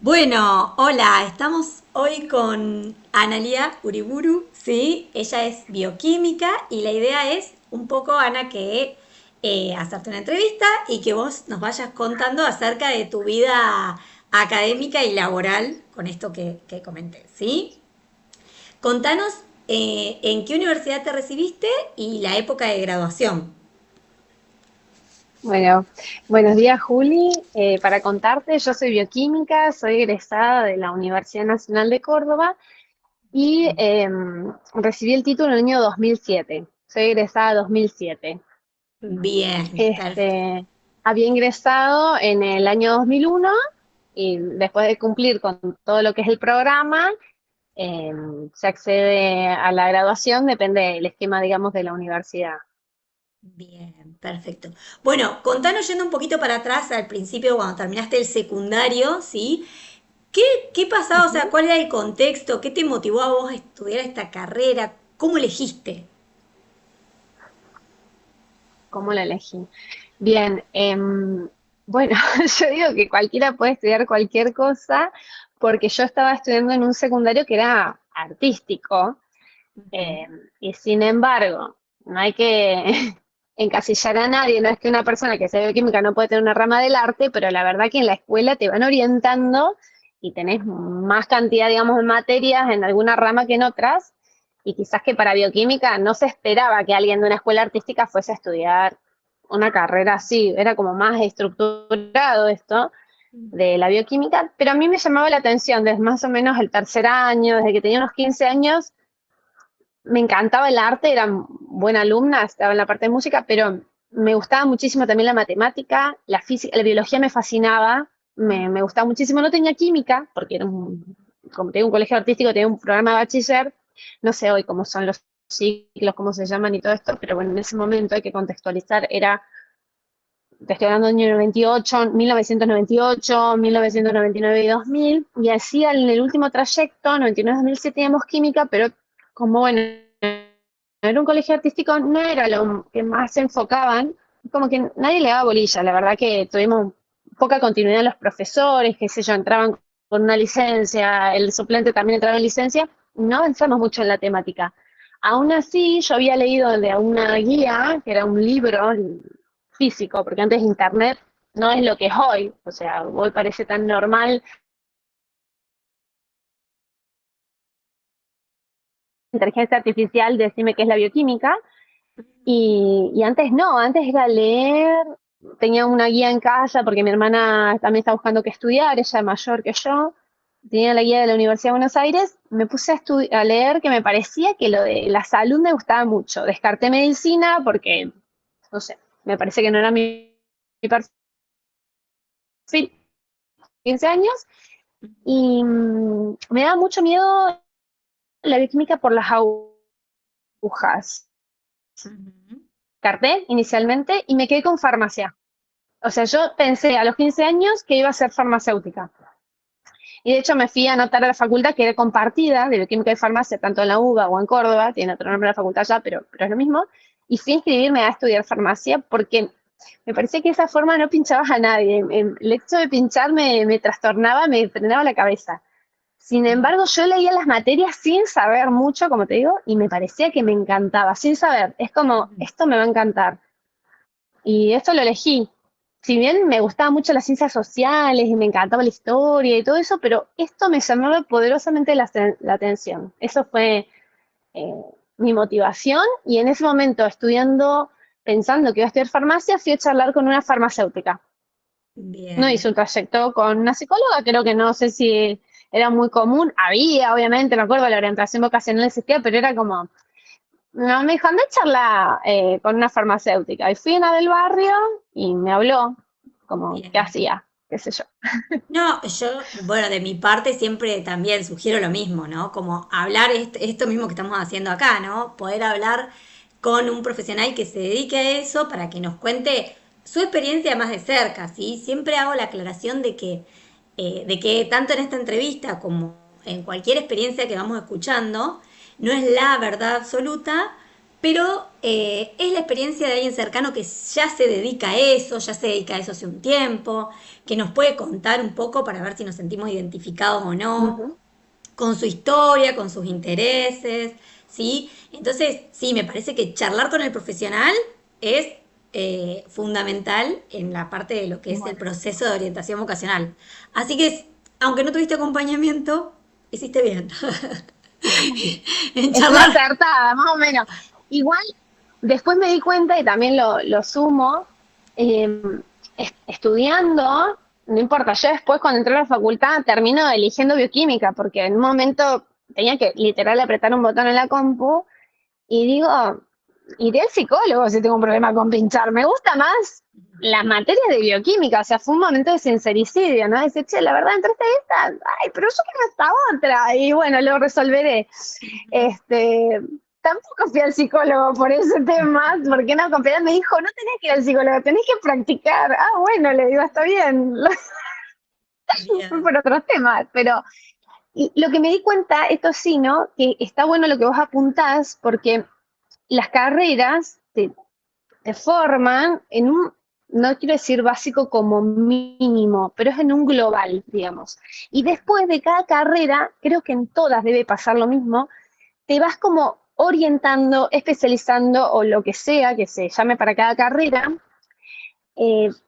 Bueno, hola, estamos hoy con Analía Uriburu, ¿sí? Ella es bioquímica y la idea es un poco, Ana, que hacerte una entrevista y que vos nos vayas contando acerca de tu vida académica y laboral con esto que comenté, ¿sí? Contanos en qué universidad te recibiste y la época de graduación. Bueno, buenos días, Juli. Para contarte, yo soy bioquímica, soy egresada de la Universidad Nacional de Córdoba y recibí el título en el año 2007. Soy egresada 2007. Bien, perfecto. Este, Había ingresado en el año 2001 y después de cumplir con todo lo que es el programa, se accede a la graduación, depende del esquema, digamos, de la universidad. Bien, perfecto. Bueno, contanos yendo un poquito para atrás al principio, cuando terminaste el secundario, ¿sí? ¿Qué, qué pasaba? O sea, Ujú. ¿cuál era el contexto? ¿Qué te motivó a vos a estudiar esta carrera? ¿Cómo elegiste? ¿Cómo la elegí? Bien, bueno, yo digo que cualquiera puede estudiar cualquier cosa porque yo estaba estudiando en un secundario que era artístico, y sin embargo, no hay que encasillar a nadie, no es que una persona que sea bioquímica no puede tener una rama del arte, pero la verdad que en la escuela te van orientando y tenés más cantidad, digamos, de materias en alguna rama que en otras, y quizás que para bioquímica no se esperaba que alguien de una escuela artística fuese a estudiar una carrera así, era como más estructurado esto de la bioquímica, pero a mí me llamaba la atención desde más o menos el tercer año, desde que tenía unos 15 años, me encantaba el arte, era buena alumna, estaba en la parte de música, pero me gustaba muchísimo también la matemática, la física, la biología me fascinaba, me gustaba muchísimo. No tenía química, porque como tenía un colegio artístico, tenía un programa de bachiller, no sé hoy cómo son los ciclos, cómo se llaman y todo esto, pero bueno, en ese momento hay que contextualizar, te estoy hablando del año 98, 1998, 1999 y 2000, y así en el último trayecto, 99-2007, teníamos química, pero como bueno, era un colegio artístico, no era lo que más se enfocaban, como que nadie le daba bolilla, la verdad que tuvimos poca continuidad en los profesores, qué sé yo, entraban con una licencia, el suplente también entraba en licencia, no avanzamos mucho en la temática. Aún así, yo había leído de una guía, que era un libro físico, porque antes internet no es lo que es hoy, o sea, hoy parece tan normal inteligencia artificial, decime qué es la bioquímica, y antes no, antes era leer, tenía una guía en casa porque mi hermana también está buscando qué estudiar, ella es mayor que yo, tenía la guía de la Universidad de Buenos Aires, me puse a leer que me parecía que lo de la salud me gustaba mucho, descarté medicina porque, no sé, me parece que no era mi perfil, 15 años, y me daba mucho miedo la bioquímica por las agujas. Ujú. Carté inicialmente y me quedé con farmacia. O sea, yo pensé a los 15 años que iba a ser farmacéutica. Y de hecho me fui a anotar a la facultad que era compartida de bioquímica y farmacia, tanto en la UBA o en Córdoba, tiene otro nombre la facultad ya, pero es lo mismo. Y fui a inscribirme a estudiar farmacia porque me parecía que de esa forma no pinchabas a nadie. El hecho de pinchar me trastornaba, me frenaba la cabeza. Sin embargo, yo leía las materias sin saber mucho, como te digo, y me parecía que me encantaba, sin saber. Es como, esto me va a encantar. Y esto lo elegí. Si bien me gustaban mucho las ciencias sociales y me encantaba la historia y todo eso, pero esto me llamaba poderosamente la atención. Eso fue eh, mi motivación y en ese momento estudiando, pensando que iba a estudiar farmacia, fui a charlar con una farmacéutica. No hice Bien. un trayecto con una psicóloga, creo que no sé si era muy común. Había, obviamente, me acuerdo, la orientación vocacional existía, pero era como, no, me dijo, anda a charlar con una farmacéutica. Y fui a una del barrio y me habló, como, ¿qué Bien. hacía? ¿Qué sé yo? No, yo, bueno, de mi parte siempre también sugiero lo mismo, ¿no? Como hablar esto mismo que estamos haciendo acá, ¿no? Poder hablar con un profesional que se dedique a eso para que nos cuente su experiencia más de cerca, ¿sí? Siempre hago la aclaración de que tanto en esta entrevista como en cualquier experiencia que vamos escuchando, no es la verdad absoluta, pero es la experiencia de alguien cercano que ya se dedica a eso, ya se dedica a eso hace un tiempo, que nos puede contar un poco para ver si nos sentimos identificados o no, Ujú. con su historia, con sus intereses, ¿sí? Entonces, sí, me parece que charlar con el profesional es fundamental en la parte de lo que es el proceso Buenísimo. de orientación vocacional. Así que, aunque no tuviste acompañamiento, hiciste bien en Estuve charlar. acertada, más o menos. Igual, después me di cuenta, y también lo sumo, eh, estudiando, no importa, yo después cuando entré a la facultad termino eligiendo bioquímica, porque en un momento tenía que literal apretar un botón en la compu y digo, iré al psicólogo si tengo un problema con pinchar. Me gusta más las materias de bioquímica, o sea, fue un momento de sincericidio, ¿no? Decir, che, la verdad, entraste a esta, ay, pero yo quiero esta otra, y bueno, lo resolveré. Este, tampoco fui al psicólogo por ese tema, porque no, compañera me dijo, no tenés que ir al psicólogo, tenés que practicar. Ah, bueno, le digo, está bien, fue Bien. por otros temas, pero y lo que me di cuenta, esto sí, ¿no? Que está bueno lo que vos apuntás, porque las carreras te forman en un, no quiero decir básico como mínimo, pero es en un global, digamos. Y después de cada carrera, creo que en todas debe pasar lo mismo, te vas como orientando, especializando o lo que sea que se llame para cada carrera,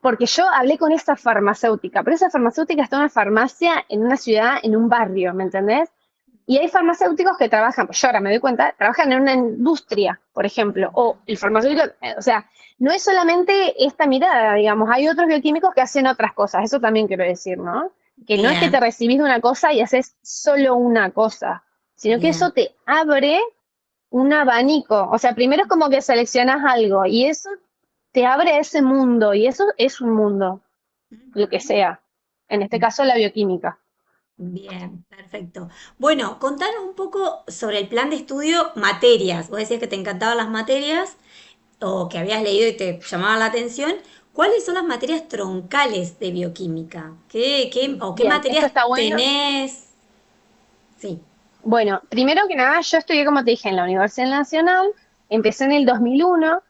porque yo hablé con esa farmacéutica, pero esa farmacéutica está en una farmacia en una ciudad, en un barrio, ¿me entendés? Y hay farmacéuticos que trabajan, pues yo ahora me doy cuenta, trabajan en una industria, por ejemplo, o el farmacéutico, o sea, no es solamente esta mirada, digamos, hay otros bioquímicos que hacen otras cosas, eso también quiero decir, ¿no? Que no es que te Bien, recibís de una cosa y haces solo una cosa, sino que eso bien. te abre un abanico, o sea, primero es como que seleccionas algo y eso te abre a ese mundo y eso es un mundo, lo que sea, en este caso la bioquímica. Bien, perfecto. Bueno, contanos un poco sobre el plan de estudio, materias. Vos decías que te encantaban las materias o que habías leído y te llamaban la atención. ¿Cuáles son las materias troncales de bioquímica? ¿Qué Bien, esto materias está bueno. tenés? Sí, Bueno, primero que nada, yo estudié, como te dije, en la Universidad Nacional, empecé en el 2001.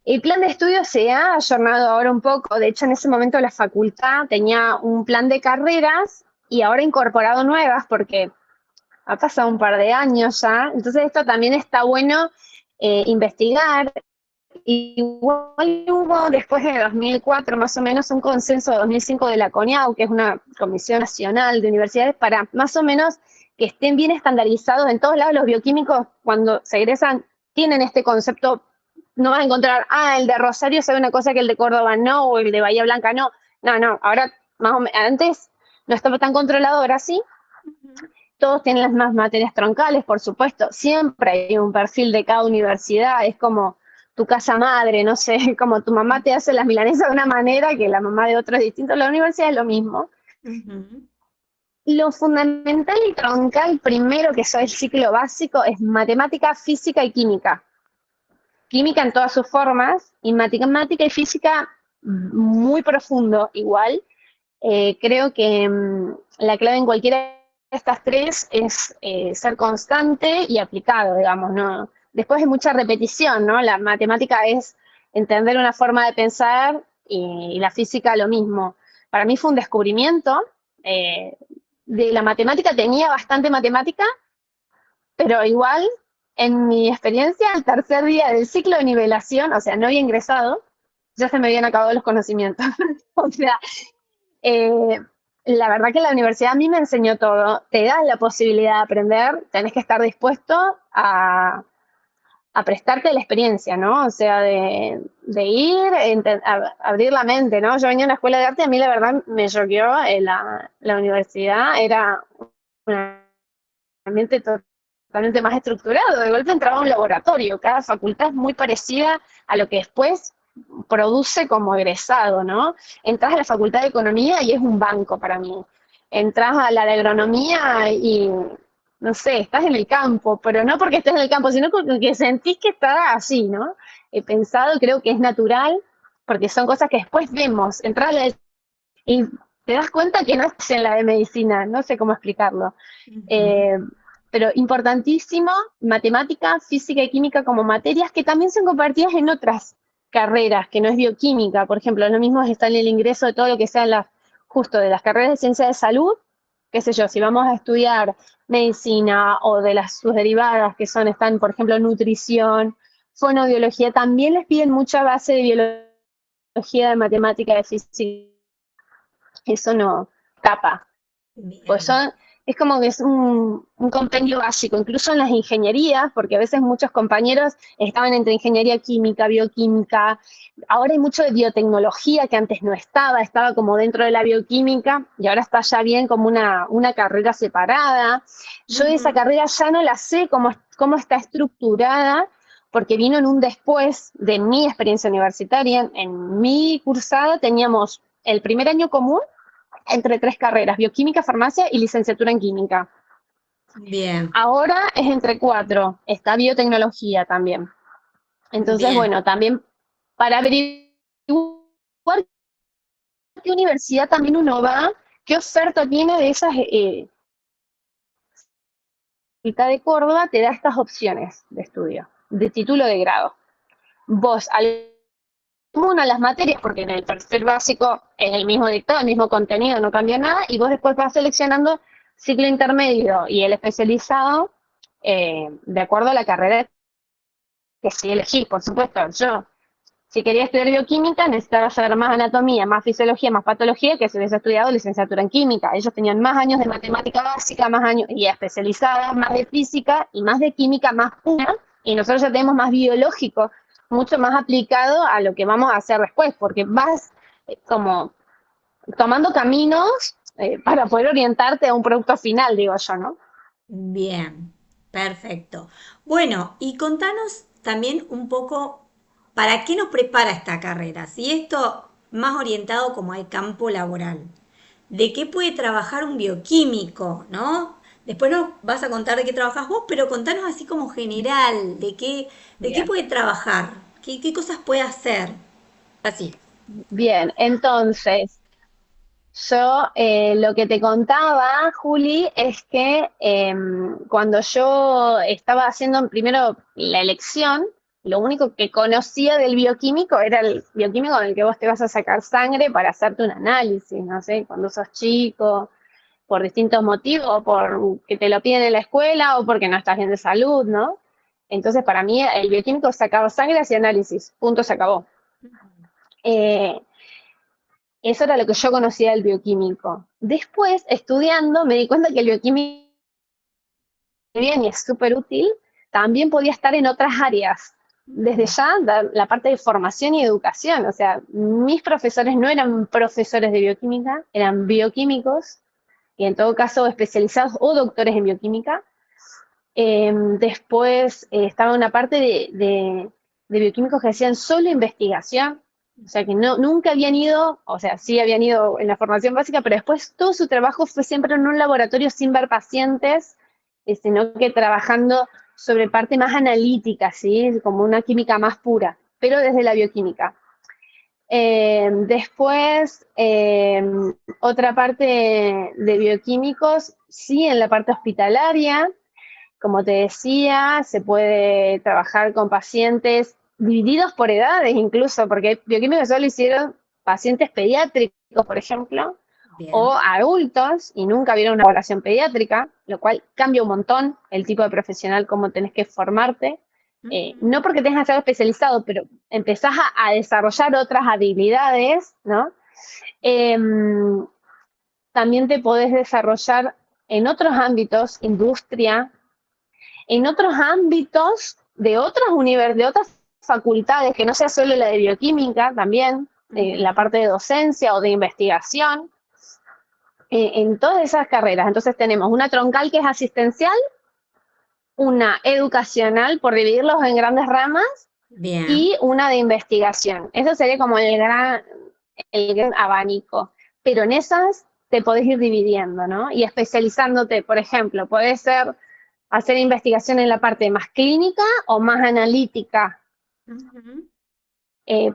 El plan de estudio se ha ayornado ahora un poco, de hecho en ese momento la facultad tenía un plan de carreras y ahora ha incorporado nuevas porque ha pasado un par de años ya, entonces esto también está bueno investigar. Igual hubo después de 2004 más o menos un consenso de 2005 de la CONIAU, que es una comisión nacional de universidades, para más o menos que estén bien estandarizados en todos lados. Los bioquímicos cuando se egresan tienen este concepto, no vas a encontrar, el de Rosario sabe una cosa que el de Córdoba no, o el de Bahía Blanca no, no, ahora más o menos, antes no estaba tan controlado, ahora sí, todos tienen las mismas materias troncales, por supuesto, siempre hay un perfil de cada universidad, es como tu casa madre, no sé, como tu mamá te hace las milanesas de una manera que la mamá de otro es distinto, la universidad es lo mismo. ujú, Lo fundamental y troncal, primero que es el ciclo básico, es matemática, física y química. Química en todas sus formas, y matemática y física muy profundo igual. Creo que la clave en cualquiera de estas tres es ser constante y aplicado, digamos, ¿no? Después hay mucha repetición, ¿no? La matemática es entender una forma de pensar y la física lo mismo. Para mí fue un descubrimiento. eh, de la matemática tenía bastante matemática, pero igual, en mi experiencia, al tercer día del ciclo de nivelación, o sea, no había ingresado, ya se me habían acabado los conocimientos. O sea, eh, la verdad que la universidad a mí me enseñó todo. Te da la posibilidad de aprender, tenés que estar dispuesto a prestarte la experiencia, ¿no? O sea, de ir, abrir la mente, ¿no? Yo venía a una escuela de arte y a mí la verdad me choqueó la universidad, era un ambiente totalmente más estructurado. De golpe entraba a un laboratorio, cada facultad es muy parecida a lo que después produce como egresado, ¿no? Entras a la facultad de economía y es un banco para mí. Entras a la de agronomía y, no sé, estás en el campo, pero no porque estés en el campo, sino porque sentís que estás así, ¿no? He pensado, creo que es natural, porque son cosas que después vemos. Entras a la de, y te das cuenta que no estás en la de medicina, no sé cómo explicarlo. ujú. Eh, pero importantísimo, matemática, física y química como materias que también son compartidas en otras carreras, que no es bioquímica. Por ejemplo, lo mismo está en el ingreso de todo lo que sean justo de las carreras de ciencia de salud, qué sé yo, si vamos a estudiar medicina o de sus derivadas, que están, por ejemplo, nutrición, fonobiología, también les piden mucha base de biología, de matemática, de física. Eso no tapa. Pues Bien. es como que es un compendio básico, incluso en las ingenierías, porque a veces muchos compañeros estaban entre ingeniería química, bioquímica. Ahora hay mucho de biotecnología que antes no estaba como dentro de la bioquímica y ahora está ya bien como una carrera separada. Yo de esa Ujú. carrera ya no la sé cómo está estructurada, porque vino en un después de mi experiencia universitaria. En mi cursada teníamos el primer año común entre 3 carreras, bioquímica, farmacia y licenciatura en química. Bien, Ahora es entre 4, está biotecnología también. Entonces, bien, bueno, también para averiguar qué universidad también uno va, qué oferta tiene de esas, Facultad de Córdoba te da estas opciones de estudio, de título de grado. Vos, alguna de las materias, porque en el perfil básico es el mismo dictado, el mismo contenido, no cambia nada, y vos después vas seleccionando ciclo intermedio y el especializado de acuerdo a la carrera que sí elegís, por supuesto. Yo, si quería estudiar bioquímica, necesitaba saber más anatomía, más fisiología, más patología, que si hubiese estudiado licenciatura en química. Ellos tenían más años de matemática básica, más años y especializadas, más de física y más de química más pura, y nosotros ya tenemos más biológico, mucho más aplicado a lo que vamos a hacer después, porque vas como tomando caminos para poder orientarte a un producto final, digo yo, ¿no? bien, perfecto. Bueno, y contanos también un poco para qué nos prepara esta carrera, si esto más orientado como al campo laboral, de qué puede trabajar un bioquímico, ¿no? Después nos vas a contar de qué trabajas vos, pero contanos así como general, de qué Bien. puede trabajar, qué cosas puede hacer, así. Bien, entonces, yo lo que te contaba, Juli, es que cuando yo estaba haciendo primero la elección, lo único que conocía del bioquímico era el bioquímico con el que vos te vas a sacar sangre para hacerte un análisis, no sé, cuando sos chico, por distintos motivos, o por que te lo piden en la escuela, o porque no estás bien de salud, ¿no? Entonces, para mí, el bioquímico sacaba sangre, hacía análisis, punto, se acabó. Eh, Eso era lo que yo conocía del bioquímico. Después, estudiando, me di cuenta que el bioquímico, bien y es súper útil, también podía estar en otras áreas. Desde ya, la parte de formación y educación. O sea, mis profesores no eran profesores de bioquímica, eran bioquímicos, y en todo caso especializados o doctores en bioquímica. Después estaba una parte de bioquímicos que hacían solo investigación, o sea que nunca habían ido, o sea, sí habían ido en la formación básica, pero después todo su trabajo fue siempre en un laboratorio sin ver pacientes, sino que trabajando sobre parte más analítica, ¿sí? Como una química más pura, pero desde la bioquímica. Después, otra parte de bioquímicos, sí, en la parte hospitalaria, como te decía, se puede trabajar con pacientes divididos por edades incluso, porque bioquímicos solo hicieron pacientes pediátricos, por ejemplo, o Bien. adultos y nunca vieron una población pediátrica, lo cual cambia un montón el tipo de profesional, cómo tenés que formarte. Ujú. No porque tengas que ser especializado, pero empezás a desarrollar otras habilidades, ¿no? Em, También te podés desarrollar en otros ámbitos, industria, en otros ámbitos de otras facultades, que no sea solo la de bioquímica, también la Ujú. parte de docencia o de investigación, en todas esas carreras. Entonces tenemos una troncal que es asistencial, una educacional, por dividirlos en grandes ramas, Bien. y una de investigación. Eso sería como el gran abanico. Pero en esas te podés ir dividiendo, ¿no? Y especializándote, por ejemplo, puede ser hacer investigación en la parte más clínica o más analítica. Ujú. Eh,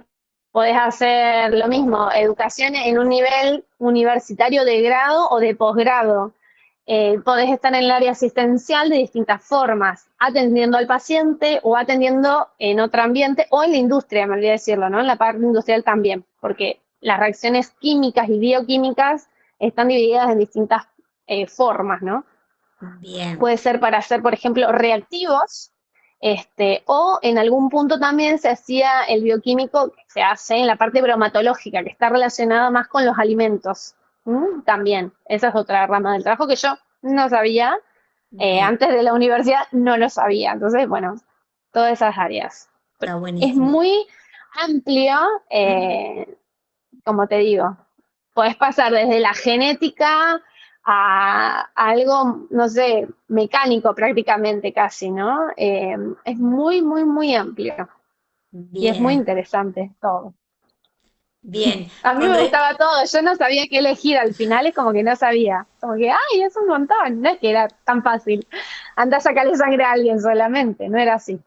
Podés hacer lo mismo, educación en un nivel universitario de grado o de posgrado. podés estar en el área asistencial de distintas formas, atendiendo al paciente o atendiendo en otro ambiente o en la industria, me olvidé decirlo, ¿no? En la parte industrial también, porque las reacciones químicas y bioquímicas están divididas en distintas formas, ¿no? Bien, Puede ser para hacer, por ejemplo, reactivos, o en algún punto también se hacía el bioquímico, que se hace en la parte bromatológica, que está relacionada más con los alimentos. También, esa es otra rama del trabajo que yo no sabía, bien, antes de la universidad no lo sabía. Entonces, bueno, todas esas áreas. está Es buenísimo. muy amplio, Ujú. como te digo, podés pasar desde la genética a algo, no sé, mecánico prácticamente casi, ¿no? Es muy, muy, muy amplio y es muy Bien, interesante todo. bien. A mí me Cuando gustaba todo, yo no sabía qué elegir al final, es como que no sabía, como que, ay, es un montón, no es que era tan fácil, anda a sacarle sangre a alguien solamente, no era así.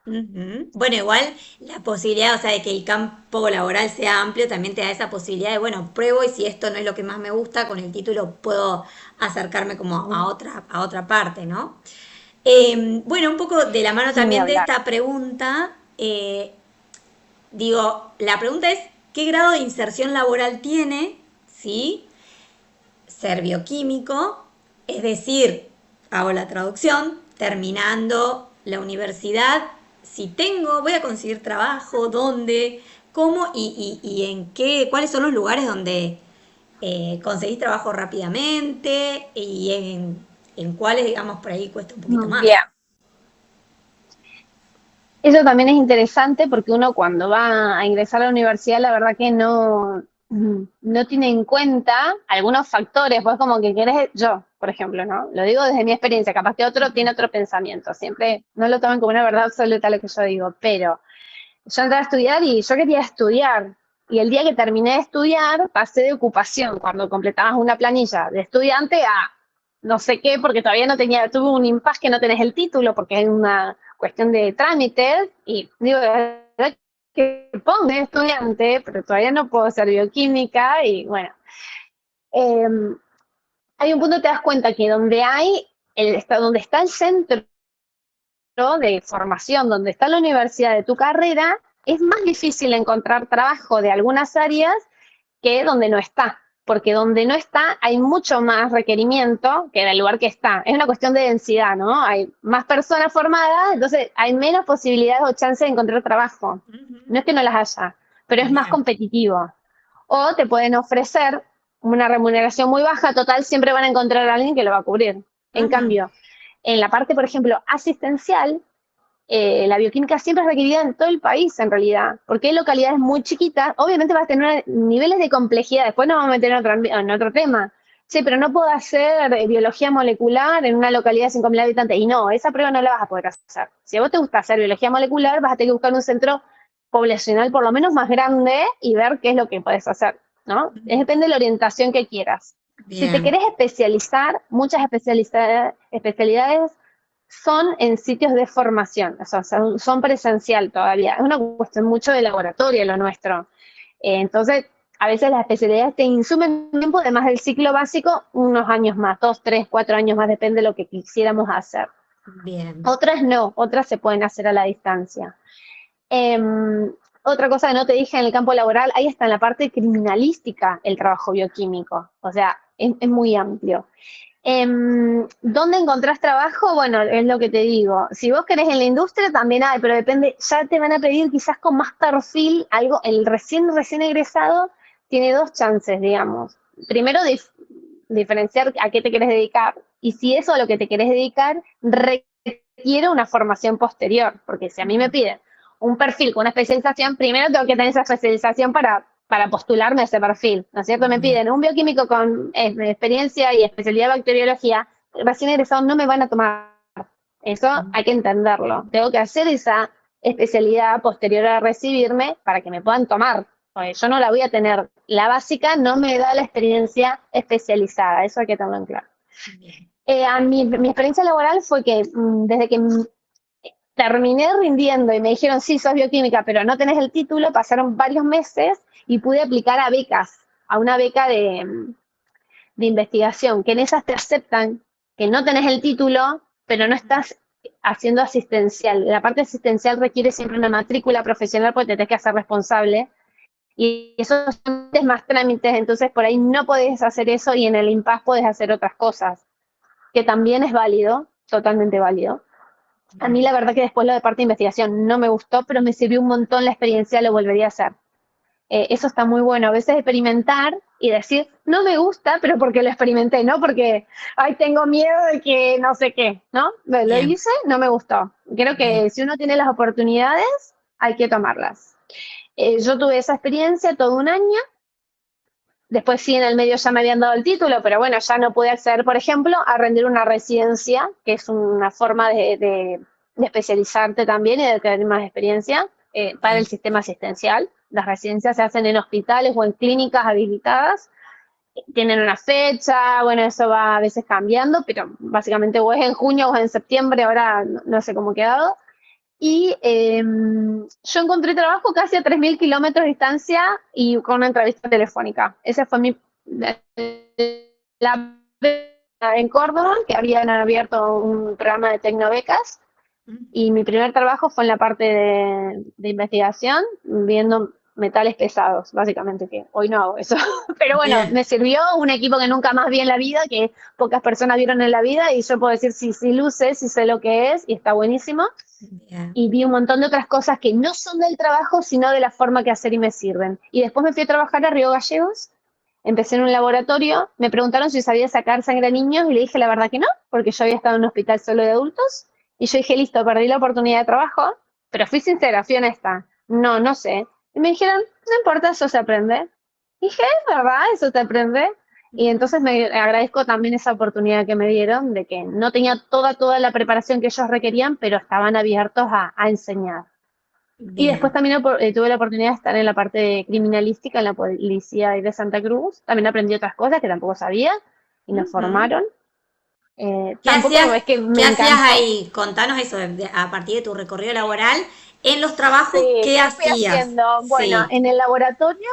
Ujú. Bueno, igual la posibilidad, o sea, de que el campo laboral sea amplio, también te da esa posibilidad de, bueno, pruebo y si esto no es lo que más me gusta, con el título puedo acercarme como a otra parte, ¿no? Bueno, un poco de la mano Ni también de hablar. esta pregunta, digo, la pregunta es, ¿qué grado de inserción laboral tiene, sí, ser bioquímico? Es decir, hago la traducción, terminando la universidad, si tengo, voy a conseguir trabajo, dónde, cómo y en qué, cuáles son los lugares donde conseguís trabajo rápidamente y en cuáles, digamos, por ahí cuesta un poquito más. Bien. Eso también es interesante porque uno cuando va a ingresar a la universidad, la verdad que no tiene en cuenta algunos factores, pues como que querés, yo, por ejemplo, ¿no? Lo digo desde mi experiencia, capaz que otro tiene otro pensamiento, siempre no lo tomen como una verdad absoluta lo que yo digo, pero yo entré a estudiar y yo quería estudiar. Y el día que terminé de estudiar, pasé de ocupación, cuando completabas una planilla de estudiante a no sé qué, porque todavía no tenía, tuve un impasse que no tenés el título, porque es una cuestión de trámites, y digo, de verdad que pongo estudiante, pero todavía no puedo hacer bioquímica, y bueno, eh, hay un punto que te das cuenta que donde hay, donde está el centro de formación, donde está la universidad de tu carrera, es más difícil encontrar trabajo de algunas áreas que donde no está, porque donde no está hay mucho más requerimiento que en el lugar que está. Es una cuestión de densidad, ¿no? Hay más personas formadas, entonces hay menos posibilidades o chances de encontrar trabajo. Ujú. No es que no las haya, pero es más Bien. competitivo. O te pueden ofrecer una remuneración muy baja, total, siempre van a encontrar a alguien que lo va a cubrir. En Ujú. cambio, en la parte, por ejemplo, asistencial, la bioquímica siempre es requerida en todo el país, en realidad, porque hay localidades muy chiquitas, obviamente vas a tener niveles de complejidad, después nos vamos a meter en otro tema. Sí, pero no puedo hacer biología molecular en una localidad de 5.000 habitantes. Y no, esa prueba no la vas a poder hacer. Si a vos te gusta hacer biología molecular, vas a tener que buscar un centro poblacional por lo menos más grande y ver qué es lo que puedes hacer, ¿no? Depende de la orientación que quieras. Si te Bien. querés especializar, muchas especialidades son en sitios de formación, o sea, son presencial todavía. Es una cuestión mucho de laboratorio lo nuestro. Entonces, a veces las especialidades te insumen tiempo, además del ciclo básico, unos años más, 2, 3, 4 años más, depende de lo que quisiéramos hacer. Bien. Otras no, otras se pueden hacer a la distancia. Eh, Otra cosa que no te dije en el campo laboral, ahí está en la parte criminalística el trabajo bioquímico, o sea, es muy amplio. ¿Dónde encontrás trabajo? Bueno, es lo que te digo. Si vos querés en la industria también hay, pero depende, ya te van a pedir quizás con más perfil, algo, el recién egresado tiene dos chances, digamos. Primero, diferenciar a qué te querés dedicar. Y si eso a lo que te querés dedicar requiere una formación posterior, porque si a mí me Ujú. piden un perfil con una especialización, primero tengo que tener esa especialización para postularme a ese perfil, ¿no es cierto? Me Bien. piden un bioquímico con experiencia y especialidad de bacteriología, recién egresado no me van a tomar. Eso hay que entenderlo. Tengo que hacer esa especialidad posterior a recibirme para que me puedan tomar. Porque yo no la voy a tener. La básica no me da la experiencia especializada. Eso hay que tenerlo en claro. Bien. Mi experiencia laboral fue que desde que terminé rindiendo y me dijeron, sí, sos bioquímica, pero no tenés el título, pasaron varios meses y pude aplicar a becas, a una beca de investigación, que en esas te aceptan que no tenés el título, pero no estás haciendo asistencial. La parte asistencial requiere siempre una matrícula profesional porque te tenés que hacer responsable. Y esos son más trámites, entonces por ahí no podés hacer eso y en el impasse podés hacer otras cosas, que también es válido, totalmente válido. A mí Bien. la verdad que después lo de parte de investigación no me gustó, pero me sirvió un montón la experiencia, lo volvería a hacer. Eso está muy bueno, a veces experimentar y decir, no me gusta, pero porque lo experimenté, no porque, ay, tengo miedo de que no sé qué, ¿no? Lo Bien, hice, no me gustó. Creo bien. que si uno tiene las oportunidades, hay que tomarlas. Yo tuve esa experiencia todo un año. Después sí, en el medio ya me habían dado el título, pero bueno, ya no pude acceder, por ejemplo, a rendir una residencia, que es una forma de especializarte también y de tener más experiencia para el Sí. sistema asistencial. Las residencias se hacen en hospitales o en clínicas habilitadas, tienen una fecha, bueno, eso va a veces cambiando, pero básicamente o es en junio o es en septiembre, ahora no sé cómo ha quedado. Y yo encontré trabajo casi a 3.000 kilómetros de distancia y con una entrevista telefónica. Esa fue la en Córdoba, que habían abierto un programa de tecnobecas. Y mi primer trabajo fue en la parte de investigación, viendo metales pesados, básicamente, que hoy no hago eso. Pero bueno, Bien, me sirvió un equipo que nunca más vi en la vida, que pocas personas vieron en la vida, y yo puedo decir si sí, luce, si sé lo que es, y está buenísimo. bien. Y vi un montón de otras cosas que no son del trabajo, sino de la forma que hacer y me sirven. Y después me fui a trabajar a Río Gallegos, empecé en un laboratorio, me preguntaron si sabía sacar sangre a niños y le dije la verdad que no, porque yo había estado en un hospital solo de adultos. Y yo dije, listo, perdí la oportunidad de trabajo, pero fui sincera, fui honesta. No, no sé. Y me dijeron, no importa, eso se aprende. Y dije, es verdad, eso se aprende. Y entonces me agradezco también esa oportunidad que me dieron, de que no tenía toda la preparación que ellos requerían, pero estaban abiertos a enseñar. Y después Bien. también tuve la oportunidad de estar en la parte de criminalística en la policía de Santa Cruz. También aprendí otras cosas que tampoco sabía y me Ujú. formaron. ¿Qué Tampoco hacías, es que qué me hacías encantó. ahí? Contanos eso, a partir de tu recorrido laboral. En los trabajos, Sí, ¿qué ¿qué fui hacías? haciendo? Bueno, Sí. en el laboratorio,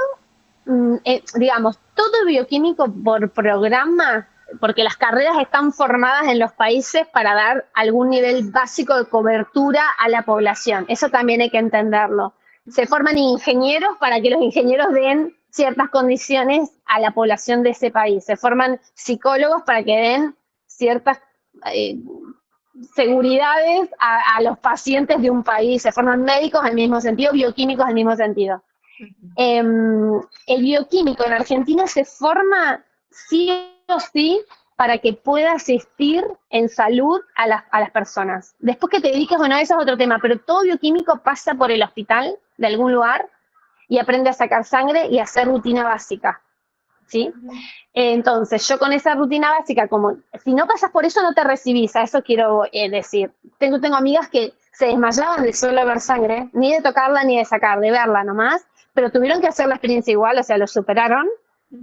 digamos, todo bioquímico por programa, porque las carreras están formadas en los países para dar algún nivel básico de cobertura a la población. Eso también hay que entenderlo. Se forman ingenieros para que los ingenieros den ciertas condiciones a la población de ese país. Se forman psicólogos para que den ciertas eh, seguridades a los pacientes de un país. Se forman médicos al mismo sentido, bioquímicos al mismo sentido. El bioquímico en Argentina se forma sí o sí para que pueda asistir en salud a las personas. Después que te dediques, bueno, eso es otro tema, pero todo bioquímico pasa por el hospital de algún lugar y aprende a sacar sangre y a hacer rutina básica, ¿sí? Entonces, yo con esa rutina básica, como si no pasas por eso, no te recibís, a eso quiero decir. Tengo amigas que se desmayaban de solo ver sangre, ni de tocarla ni de sacar, de verla nomás, pero tuvieron que hacer la experiencia igual, o sea, lo superaron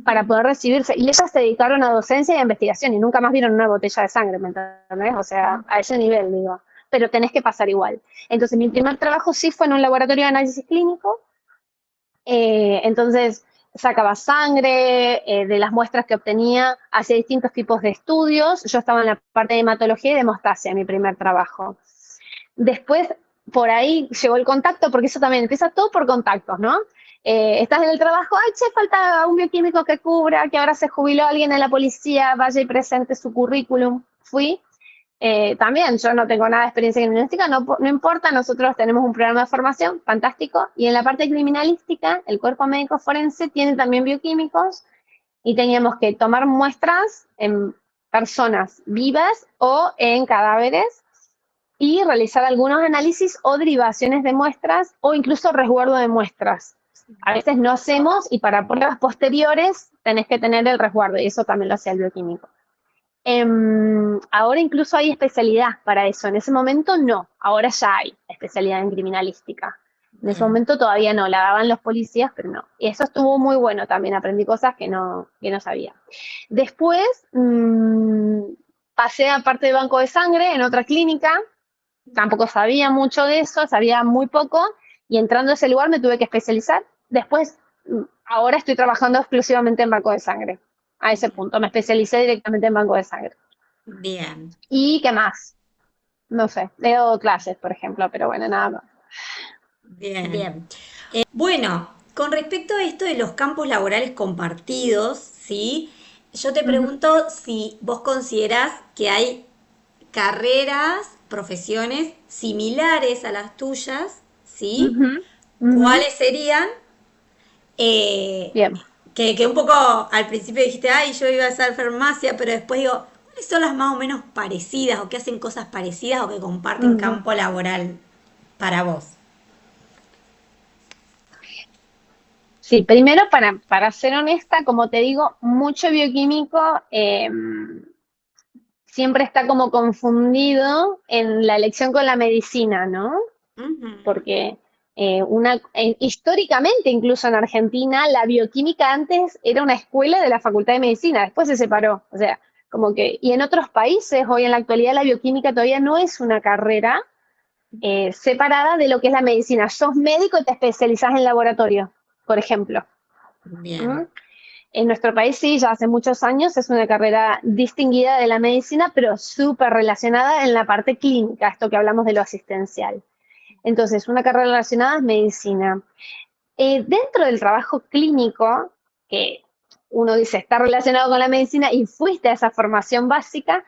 para poder recibirse. Y ellas se dedicaron a docencia y a investigación y nunca más vieron una botella de sangre, ¿me entendés? O sea, a ese nivel, digo. Pero tenés que pasar igual. Entonces, mi primer trabajo sí fue en un laboratorio de análisis clínico, entonces sacaba sangre de las muestras que obtenía, hacía distintos tipos de estudios. Yo estaba en la parte de hematología y de hemostasia, mi primer trabajo. Después, por ahí llegó el contacto, porque eso también empieza todo por contactos, ¿no? Estás en el trabajo, ay, che, falta un bioquímico que cubra, que ahora se jubiló alguien en la policía, vaya y presente su currículum. Fui, también yo no tengo nada de experiencia criminalística, no importa, nosotros tenemos un programa de formación fantástico y en la parte criminalística el cuerpo médico forense tiene también bioquímicos y teníamos que tomar muestras en personas vivas o en cadáveres y realizar algunos análisis o derivaciones de muestras o incluso resguardo de muestras. A veces no hacemos y para pruebas posteriores tenés que tener el resguardo y eso también lo hacía el bioquímico. Ahora incluso hay especialidad para eso. En ese momento no, ahora ya hay especialidad en criminalística. En ese Bien. momento todavía no, la daban los policías, pero no. Y eso estuvo muy bueno también, aprendí cosas que no sabía. Después pasé a parte de banco de sangre en otra clínica, tampoco sabía mucho de eso, sabía muy poco, y entrando a ese lugar me tuve que especializar. Después, ahora estoy trabajando exclusivamente en banco de sangre. A ese Bien. punto, me especialicé directamente en banco de sangre. Bien, ¿Y qué más? No sé, he dado clases, por ejemplo, pero bueno, nada más. bien. Bueno, con respecto a esto de los campos laborales compartidos, ¿sí? Yo te Ujú, pregunto si vos considerás que hay carreras, profesiones similares a las tuyas, ¿sí? ujú, ujú. ¿Cuáles serían? Eh, Bien. que un poco al principio dijiste, ay, yo iba a hacer farmacia, pero después digo, ¿cuáles son las más o menos parecidas o que hacen cosas parecidas o que comparten Ujú. campo laboral para vos? Sí, primero para ser honesta, como te digo, mucho bioquímico siempre está como confundido en la elección con la medicina, ¿no? Ujú. Porque históricamente, incluso en Argentina, la bioquímica antes era una escuela de la Facultad de Medicina, después se separó. O sea, como que, y en otros países, hoy en la actualidad, la bioquímica todavía no es una carrera separada de lo que es la medicina. Sos médico y te especializás en laboratorio, por ejemplo. ¿Mm? Bien, En nuestro país sí, ya hace muchos años es una carrera distinguida de la medicina, pero súper relacionada en la parte clínica, esto que hablamos de lo asistencial. Entonces, una carrera relacionada es medicina. Dentro del trabajo clínico, que uno dice está relacionado con la medicina y fuiste a esa formación básica,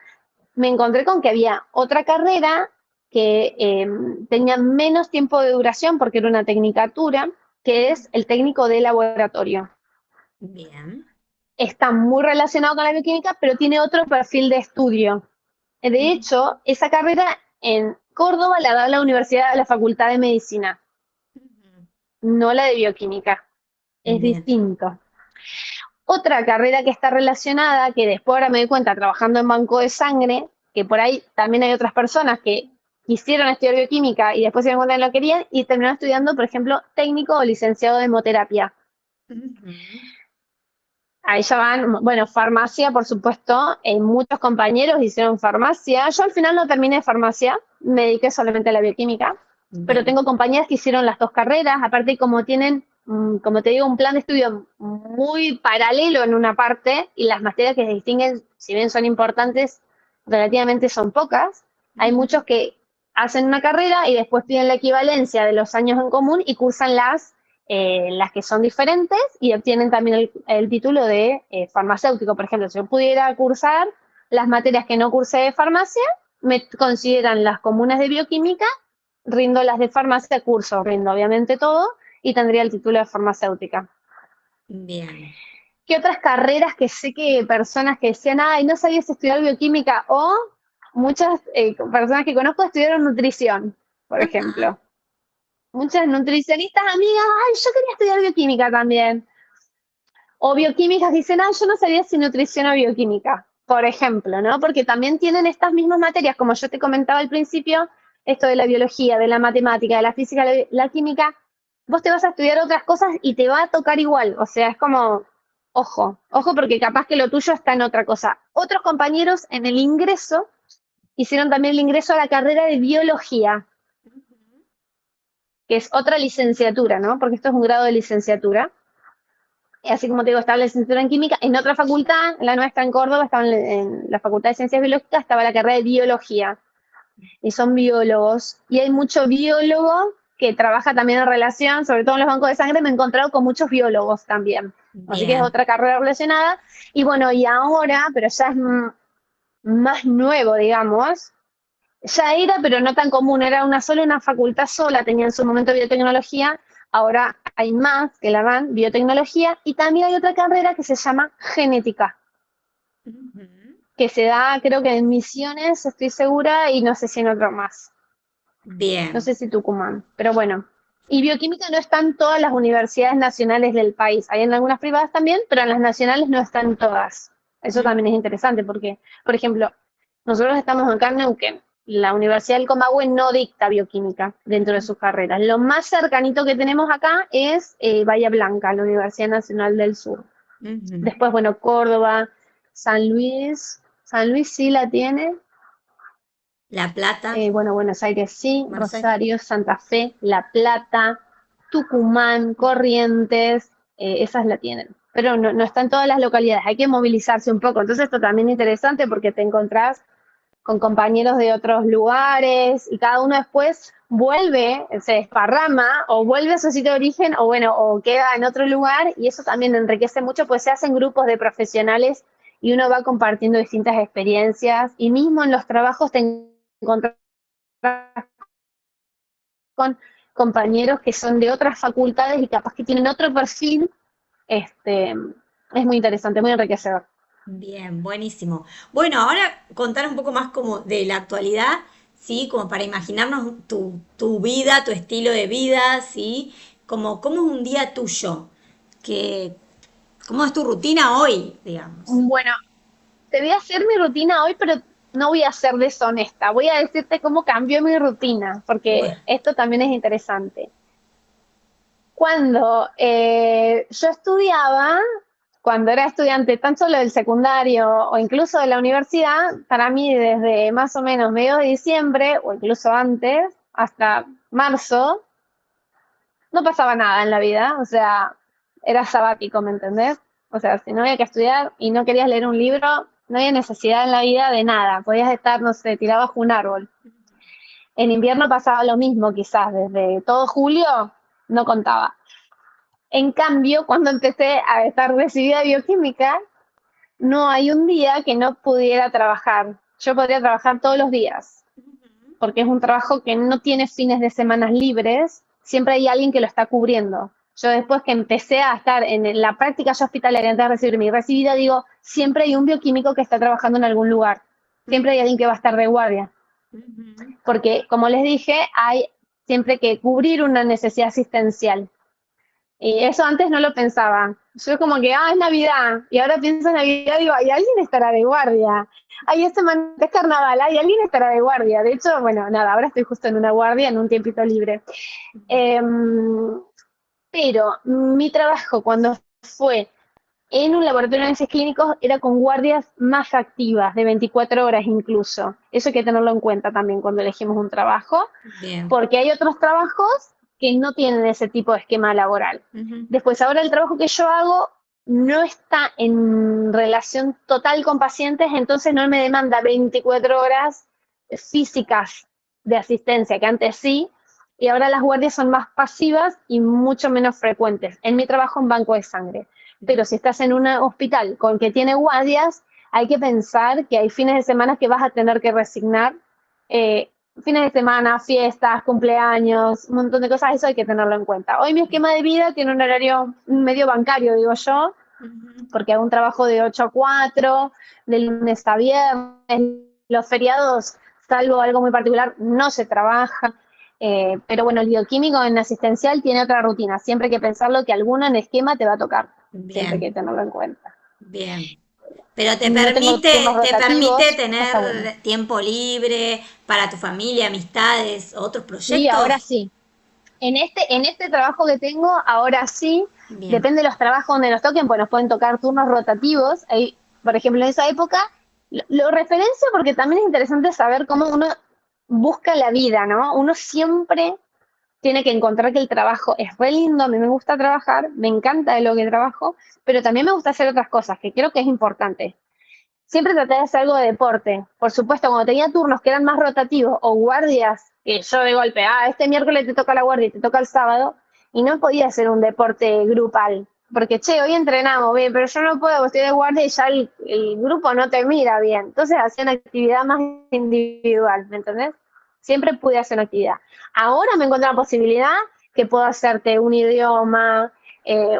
me encontré con que había otra carrera que tenía menos tiempo de duración porque era una tecnicatura, que es el técnico de laboratorio. bien. Está muy relacionado con la bioquímica, pero tiene otro perfil de estudio. De hecho, esa carrera en Córdoba la da la Universidad, la Facultad de Medicina, no la de bioquímica. Es Bien. distinto. Otra carrera que está relacionada, que después ahora me doy cuenta trabajando en banco de sangre, que por ahí también hay otras personas que quisieron estudiar bioquímica y después se dieron cuenta que no lo querían y terminaron estudiando, por ejemplo, técnico o licenciado de hemoterapia. Ujú. Ahí ya van, bueno, farmacia, por supuesto, muchos compañeros hicieron farmacia. Yo al final no terminé farmacia, me dediqué solamente a la bioquímica, pero Bien. tengo compañeras que hicieron las dos carreras, aparte como tienen, como te digo, un plan de estudio muy paralelo en una parte y las materias que se distinguen, si bien son importantes, relativamente son pocas. Hay muchos que hacen una carrera y después piden la equivalencia de los años en común y cursan las que son diferentes y obtienen también el título de farmacéutico. Por ejemplo, si yo pudiera cursar las materias que no cursé de farmacia, me consideran las comunas de bioquímica, rindo las de farmacia, curso, rindo obviamente todo y tendría el título de farmacéutica. Bien. ¿Qué otras carreras que sé que personas que decían, ay, no sabías estudiar bioquímica? O muchas personas que conozco estudiaron nutrición, por Ajá. ejemplo. Muchas nutricionistas amigas, ay, yo quería estudiar bioquímica también. O bioquímicas dicen, ah, yo no sabía si nutrición o bioquímica, por ejemplo, ¿no? Porque también tienen estas mismas materias, como yo te comentaba al principio, esto de la biología, de la matemática, de la física, la química, vos te vas a estudiar otras cosas y te va a tocar igual, o sea, es como, ojo, ojo porque capaz que lo tuyo está en otra cosa. Otros compañeros en el ingreso hicieron también el ingreso a la carrera de biología, que es otra licenciatura, ¿no? Porque esto es un grado de licenciatura. Así como te digo, estaba la licenciatura en química, en otra facultad, la nuestra en Córdoba, estaba en la Facultad de Ciencias Biológicas, estaba la carrera de biología, y son biólogos, y hay mucho biólogo que trabaja también en relación, sobre todo en los bancos de sangre, me he encontrado con muchos biólogos también, así que es Bien. otra carrera relacionada, y bueno, y ahora, pero ya es más nuevo, digamos, ya era, pero no tan común, era una facultad sola, tenía en su momento biotecnología, ahora hay más que la dan, biotecnología, y también hay otra carrera que se llama genética, Ujú. que se da creo que en Misiones, estoy segura, y no sé si en otro más, no Bien. sé si Tucumán, pero bueno. Y bioquímica no está en todas las universidades nacionales del país, hay en algunas privadas también, pero en las nacionales no están todas. Eso también es interesante porque, por ejemplo, nosotros estamos acá en Neuquén. La Universidad del Comahue no dicta bioquímica dentro de sus carreras. Lo más cercanito que tenemos acá es Bahía Blanca, la Universidad Nacional del Sur. Ujú. Después, bueno, Córdoba, San Luis. San Luis sí la tiene. La Plata, Bueno, Buenos Aires sí. Buenos Aires. Rosario, Santa Fe, La Plata, Tucumán, Corrientes. Esas la tienen. pero no está en todas las localidades, hay que movilizarse un poco. Entonces esto también es interesante porque te encontrás con compañeros de otros lugares y cada uno después vuelve, se desparrama o vuelve a su sitio de origen o bueno, o queda en otro lugar y eso también enriquece mucho, pues se hacen grupos de profesionales y uno va compartiendo distintas experiencias y mismo en los trabajos te encontrás con compañeros que son de otras facultades y capaz que tienen otro perfil, este, es muy interesante, muy enriquecedor. Bien, buenísimo. Bueno, ahora contar un poco más como de la actualidad, ¿sí? Como para imaginarnos tu vida, tu estilo de vida, ¿sí? Como, ¿cómo es un día tuyo? Que, ¿cómo es tu rutina hoy, digamos? Bueno, te voy a hacer mi rutina hoy, pero no voy a ser deshonesta. Voy a decirte cómo cambió mi rutina, porque Bueno. esto también es interesante. Cuando yo estudiaba, cuando era estudiante tan solo del secundario o incluso de la universidad, para mí desde más o menos medio de diciembre o incluso antes, hasta marzo, no pasaba nada en la vida, o sea, era sabático, ¿me entendés? O sea, si no había que estudiar y no querías leer un libro, no había necesidad en la vida de nada, podías estar, no sé, tirado bajo un árbol. En invierno pasaba lo mismo, quizás, desde todo julio no contaba. En cambio, cuando empecé a estar recibida de bioquímica, no hay un día que no pudiera trabajar. Yo podría trabajar todos los días, porque es un trabajo que no tiene fines de semana libres, siempre hay alguien que lo está cubriendo. Yo después que empecé a estar en la práctica ya hospitalaria antes de recibir mi recibida, digo, siempre hay un bioquímico que está trabajando en algún lugar, siempre hay alguien que va a estar de guardia, Ujú. porque como les dije, hay siempre que cubrir una necesidad asistencial. Y eso antes no lo pensaba. Yo como que, es Navidad. Y ahora pienso en Navidad y digo, ¿y alguien estará de guardia? Ay, es carnaval, ¿y alguien estará de guardia? De hecho, bueno, nada, ahora estoy justo en una guardia, en un tiempito libre. Eh, pero mi trabajo cuando fue en un laboratorio de análisis clínicos era con guardias más activas, de 24 horas incluso. Eso hay que tenerlo en cuenta también cuando elegimos un trabajo Bien. porque hay otros trabajos que no tienen ese tipo de esquema laboral. Ujú. Después, ahora el trabajo que yo hago no está en relación total con pacientes, entonces no me demanda 24 horas físicas de asistencia, que antes sí, y ahora las guardias son más pasivas y mucho menos frecuentes. En mi trabajo en banco de sangre. Pero si estás en un hospital con que tiene guardias, hay que pensar que hay fines de semana que vas a tener que resignar eh, fines de semana, fiestas, cumpleaños, un montón de cosas, eso hay que tenerlo en cuenta. Hoy mi esquema de vida tiene un horario medio bancario, digo yo, Ujú. porque hago un trabajo de 8 a 4, de lunes a viernes, los feriados, salvo algo muy particular, no se trabaja. Pero bueno, el bioquímico en asistencial tiene otra rutina. Siempre hay que pensarlo que alguno en esquema te va a tocar. Siempre hay que Bien, tenerlo en cuenta. bien. Pero No tengo turnos te permite rotativos, eso está bueno. tener tiempo libre para tu familia, amistades, otros Sí, ahora proyectos. sí. En este trabajo que tengo, ahora sí, Bien. depende de los trabajos donde nos toquen, pues nos pueden tocar turnos rotativos. Ahí, por ejemplo, en esa época, lo referencio porque también es interesante saber cómo uno busca la vida, ¿no? Uno siempre tiene que encontrar que el trabajo es re lindo, a mí me gusta trabajar, me encanta de lo que trabajo, pero también me gusta hacer otras cosas, que creo que es importante. Siempre traté de hacer algo de deporte. Por supuesto, cuando tenía turnos que eran más rotativos o guardias, que yo de golpe, este miércoles te toca la guardia y te toca el sábado, y no podía hacer un deporte grupal. Porque, che, hoy entrenamos bien, pero yo no puedo, estoy de guardia y ya el grupo no te mira bien. Entonces hacía una actividad más individual, ¿me entendés? Siempre pude hacer una actividad. Ahora me encuentro la posibilidad que puedo hacerte un idioma,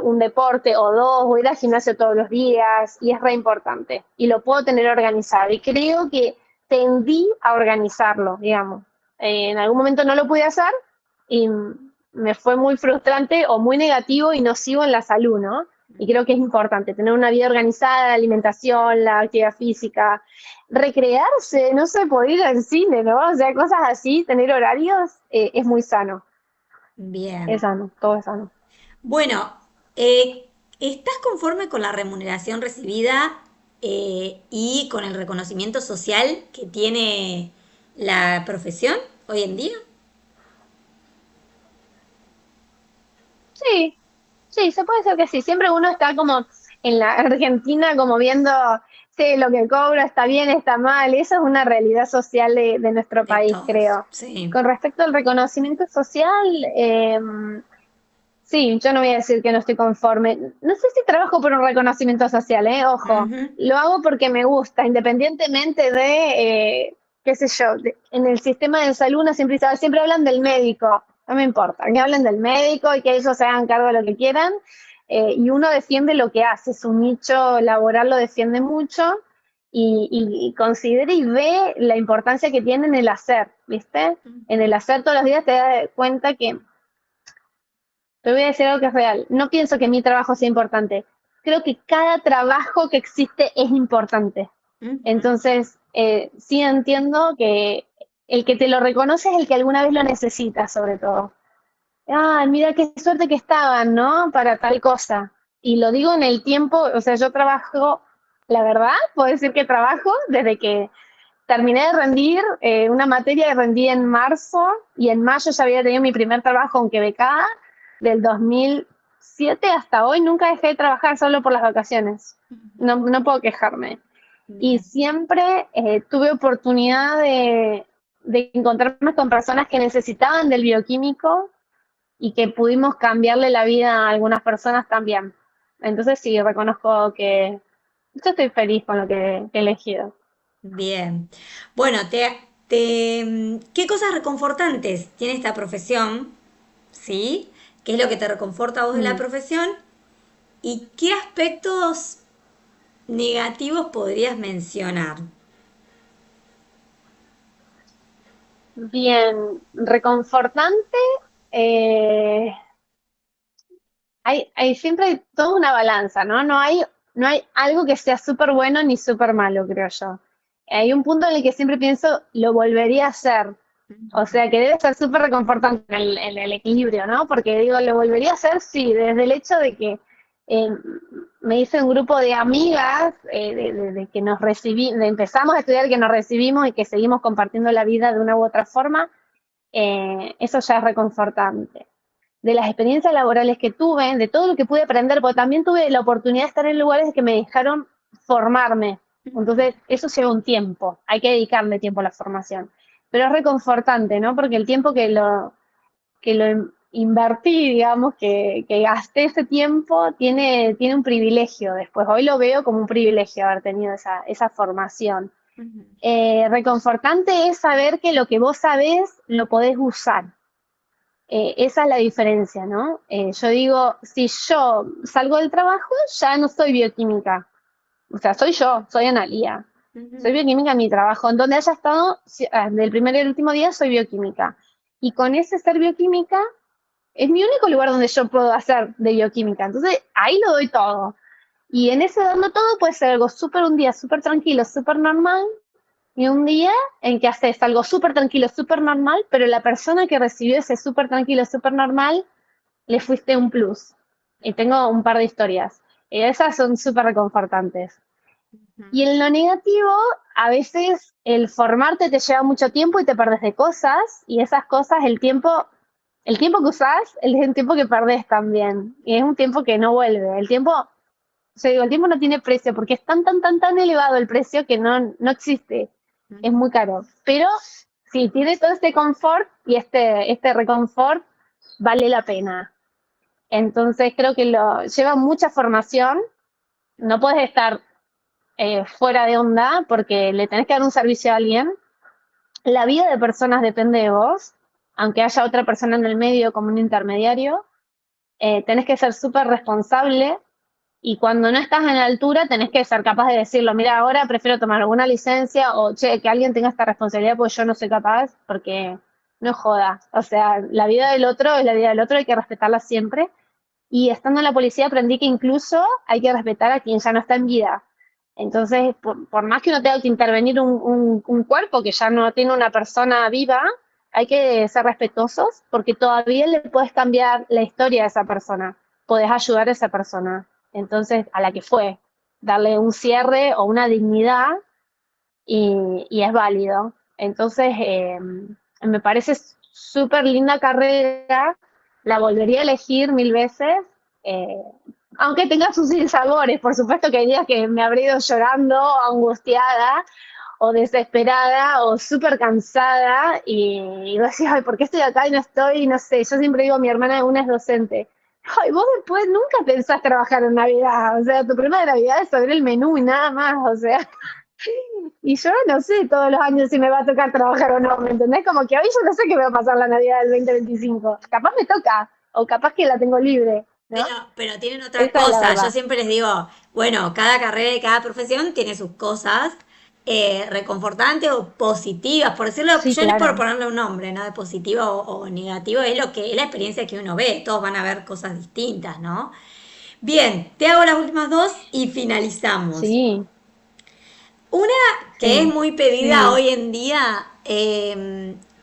un deporte o dos, o ir al gimnasio todos los días, y es re importante. Y lo puedo tener organizado. Y creo que tendí a organizarlo, digamos. En algún momento no lo pude hacer y me fue muy frustrante o muy negativo y nocivo en la salud, ¿no? Y creo que es importante tener una vida organizada, la alimentación, la actividad física, recrearse, no sé, poder ir al cine, ¿no? O sea, cosas así, tener horarios, es muy sano. Es Bien. sano, todo es sano. Bueno, ¿estás conforme con la remuneración recibida y con el reconocimiento social que tiene la profesión hoy en día? Sí, sí, se puede decir que sí. Siempre uno está como en la Argentina como viendo, sí, lo que cobro está bien, está mal. Eso es una realidad social de nuestro de país, todos, creo. sí. Con respecto al reconocimiento social, sí, yo no voy a decir que no estoy conforme. No sé si trabajo por un reconocimiento social, ojo. Ujú, Lo hago porque me gusta, independientemente de, qué sé yo, en el sistema de salud uno siempre hablan del médico. No me importa, que hablen del médico y que ellos se hagan cargo de lo que quieran. Y uno defiende lo que hace, su nicho laboral lo defiende mucho y considera y ve la importancia que tiene en el hacer, ¿viste? En el ujú, hacer todos los días te das cuenta que te voy a decir algo que es real. No pienso que mi trabajo sea importante. Creo que cada trabajo que existe es importante. ujú. Entonces, sí entiendo que el que te lo reconoce es el que alguna vez lo necesita, sobre todo. Ah, mira qué suerte que estaban, ¿no? Para tal cosa. Y lo digo en el tiempo, o sea, yo trabajo, la verdad, puedo decir que trabajo desde que terminé de rendir una materia que rendí en marzo y en mayo ya había tenido mi primer trabajo, aunque becada, del 2007 hasta hoy. Nunca dejé de trabajar solo por las vacaciones. No, no puedo quejarme. Y Bien. siempre tuve oportunidad de encontrarme con personas que necesitaban del bioquímico y que pudimos cambiarle la vida a algunas personas también. Entonces sí, reconozco que yo estoy feliz con lo que he elegido. Bien. Bueno, ¿qué cosas reconfortantes tiene esta profesión? ¿Sí? ¿Qué es lo que te reconforta a vos de la Mm. profesión? ¿Y qué aspectos negativos podrías mencionar? Bien, reconfortante. eh, siempre hay toda una balanza, ¿no? No hay algo que sea súper bueno ni súper malo, creo yo. Hay un punto en el que siempre pienso, lo volvería a hacer. O sea, que debe ser súper reconfortante en el equilibrio, ¿no? Porque digo, lo volvería a hacer, sí, desde el hecho de que eh, me hice un grupo de amigas, de que empezamos a estudiar, que nos recibimos y que seguimos compartiendo la vida de una u otra forma. Eso ya es reconfortante. De las experiencias laborales que tuve, de todo lo que pude aprender, porque también tuve la oportunidad de estar en lugares que me dejaron formarme. Entonces, eso lleva un tiempo, hay que dedicarle tiempo a la formación. Pero es reconfortante, ¿no? Porque el tiempo que lo invertí, digamos, que gasté ese tiempo, tiene un privilegio después. Hoy lo veo como un privilegio haber tenido esa formación. Ujú. Reconfortante es saber que lo que vos sabés lo podés usar. Esa es la diferencia, ¿no? Yo digo, si yo salgo del trabajo, ya no soy bioquímica. O sea, soy yo, soy Analía. Soy Ujú. bioquímica en mi trabajo. En donde haya estado, del primer y el último día, soy bioquímica. Y con ese ser bioquímica, es mi único lugar donde yo puedo hacer de bioquímica. Entonces, ahí lo doy todo. Y en ese dando todo puede ser algo súper, un día súper tranquilo, súper normal, y un día en que haces algo súper tranquilo, súper normal, pero la persona que recibió ese súper tranquilo, súper normal, le fuiste un plus. Y tengo un par de historias. Y esas son súper reconfortantes. Y en lo negativo, a veces el formarte te lleva mucho tiempo y te perdes de cosas, y esas cosas, el tiempo que usás es el tiempo que perdés también. Y es un tiempo que no vuelve. Yo digo, el tiempo no tiene precio porque es tan, tan, tan, tan elevado el precio que no existe. Es Ujú. muy caro. Pero si tiene todo este confort y este reconfort, vale la pena. Entonces creo que lo lleva mucha formación. No puedes estar fuera de onda porque le tenés que dar un servicio a alguien. La vida de personas depende de vos, aunque haya otra persona en el medio como un intermediario. Tenés que ser súper responsable y cuando no estás en la altura tenés que ser capaz de decirlo, mira, ahora prefiero tomar alguna licencia o, che, que alguien tenga esta responsabilidad porque yo no soy capaz, porque no joda. O sea, la vida del otro es la vida del otro, hay que respetarla siempre. Y estando en la policía aprendí que incluso hay que respetar a quien ya no está en vida. Entonces, por más que uno tenga que intervenir un cuerpo que ya no tiene una persona viva, hay que ser respetuosos porque todavía le puedes cambiar la historia a esa persona, podés ayudar a esa persona, entonces a la que fue, darle un cierre o una dignidad y es válido. Entonces, me parece súper linda carrera, la volvería a elegir 1000 veces, eh, aunque tenga sus sinsabores. Por supuesto que hay días que me habré ido llorando, angustiada, o desesperada, o súper cansada, y decía, ay, ¿por qué estoy acá y no estoy? No sé, yo siempre digo, mi hermana una es docente. Ay, vos después nunca pensás trabajar en Navidad, o sea, tu problema de Navidad es saber el menú y nada más, o sea, y yo no sé todos los años si me va a tocar trabajar o no, ¿me entendés? Como que hoy yo no sé qué me va a pasar la Navidad del 2025. Capaz me toca, o capaz que la tengo libre, ¿no? Pero tienen otra Esa es la cosa. Yo verdad. siempre les digo, bueno, cada carrera y cada profesión tiene sus cosas reconfortantes o positivas, por decirlo, Sí, yo les por claro. ponerle un nombre, ¿no? De positivo o negativo, es lo que es la experiencia que uno ve. Todos van a ver cosas distintas, ¿no? Bien, te hago las últimas dos y finalizamos. Sí, Una que es sí, muy pedida sí. hoy en día,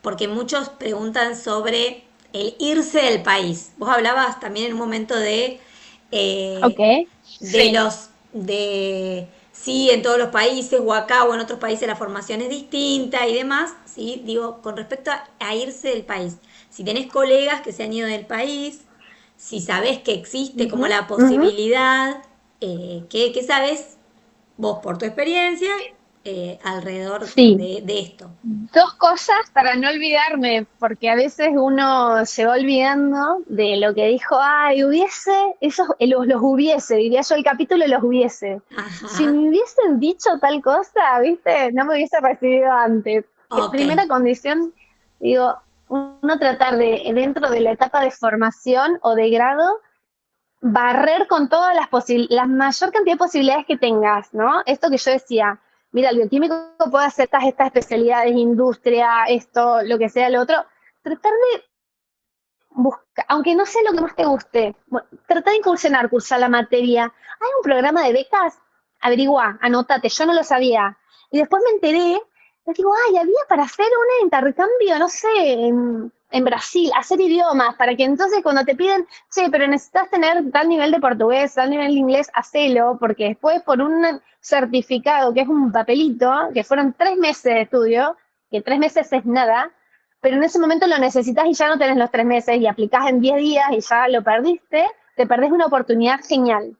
porque muchos preguntan sobre el irse del país. Vos hablabas también en un momento Ok, de sí. los, de, sí, en todos los países, o acá o en otros países la formación es distinta y demás, ¿sí? Digo, con respecto a irse del país. Si tenés colegas que se han ido del país, si sabés que existe como Ujú, la ujú. posibilidad, ¿qué sabés vos por tu experiencia alrededor Sí, de esto? dos cosas para no olvidarme, porque a veces uno se va olvidando de lo que dijo, ay, hubiese, esos, los hubiese, diría yo el capítulo los hubiese. Si Ajá, me hubiesen dicho tal cosa, ¿viste? No me hubiese recibido antes. ok, Primera condición, digo, uno tratar de, dentro de la etapa de formación o de grado, barrer con todas la mayor cantidad de posibilidades que tengas, ¿no? Esto que yo decía, mira, el bioquímico puede hacer estas especialidades, industria, esto, lo que sea, lo otro, tratar de buscar, aunque no sea lo que más te guste, bueno, tratar de incursionar, cursar la materia. Hay un programa de becas, averigua, anótate, yo no lo sabía. Y después me enteré, y digo, ay, había para hacer un intercambio, no sé, en Brasil, hacer idiomas, para que entonces cuando te piden, che, pero necesitas tener tal nivel de portugués, tal nivel de inglés, hacelo, porque después por un certificado, que es un papelito, que fueron 3 meses de estudio, que 3 meses es nada, pero en ese momento lo necesitas y ya no tenés los 3 meses y aplicás en 10 días y ya lo perdiste, te perdés una oportunidad genial.